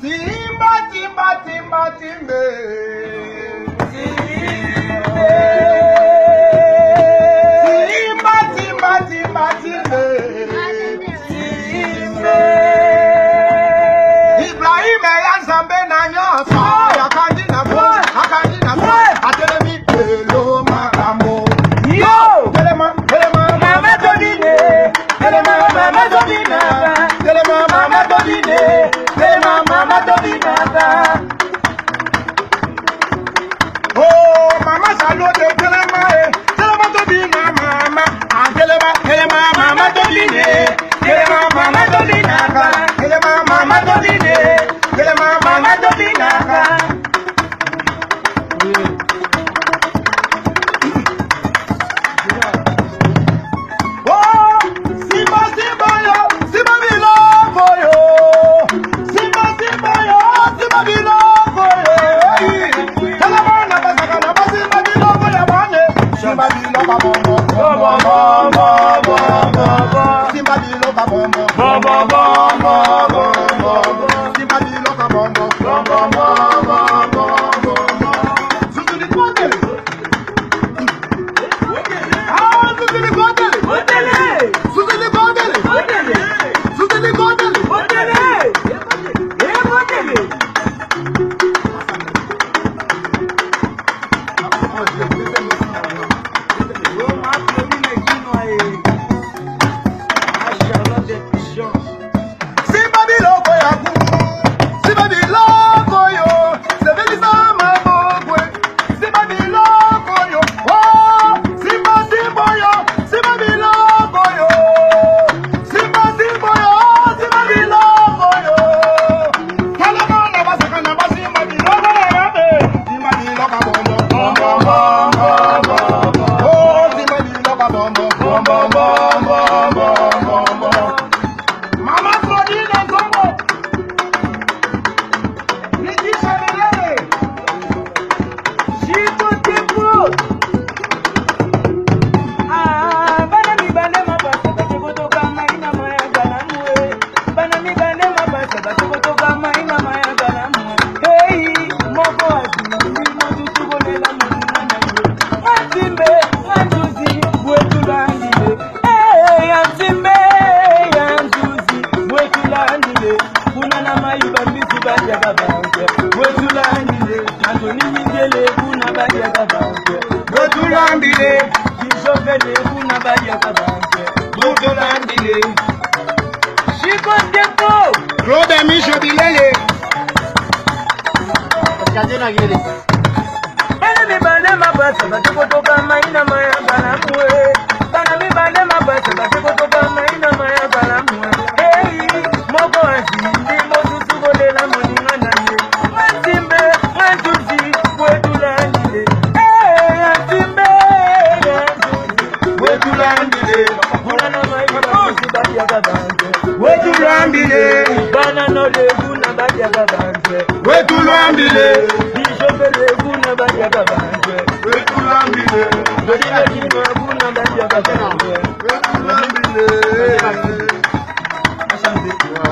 Timba, timba, timba, timbe. Timba, timba, timba, timbe. Ibrahim Zambe na nyoso. Akandina boy, akandina boy. Atelemi pelo makambo. Yo, telema, telema, mama tobine. Telema, mama tobina. Telema, mama tobine. Telema, mama tobina. Oh, mama salute telema, telema tobina mama. Telema, telema, mama tobine. Telema, mama tobina. Telema, mama tobine. Telema, mama tobina.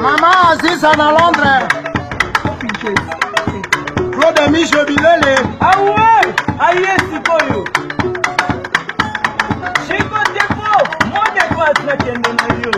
Mama Aziz à Londres. Claude Michel Bilele. Ah ouais, aïe c'est quoi? Chico Depo, moi de quoi ça tient de nous?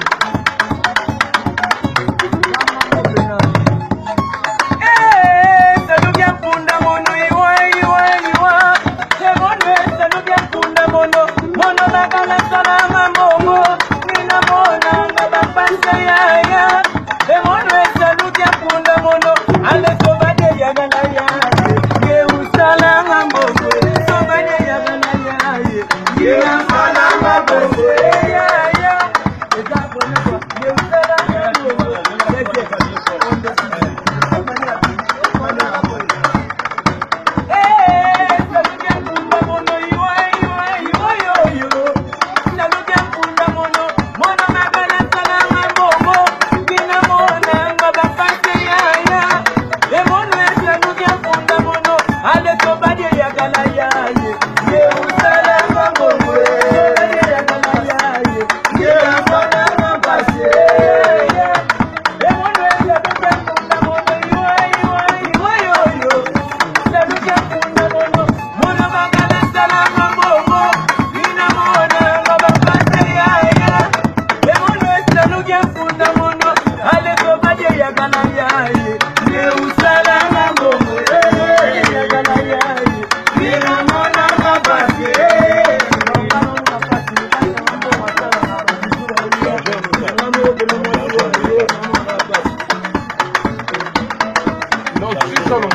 Saludia funda mono, ale ko baje ya gana yaye. Ne usala na bongo, ya gana yaye. Ni na mona mabase, mona mabase, mambo matala na bazuru hiyo. Mambo kelo moyo hiyo, mambo mabase. No, sio lo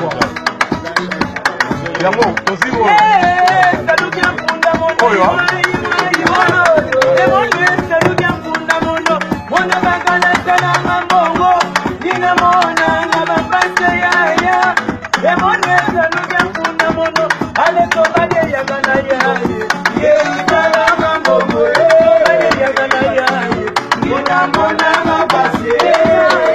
Yango, oziwo. Saludia funda mono. Oyo. Saludia funda mono. Mona bagala tena mambongo. Nina mo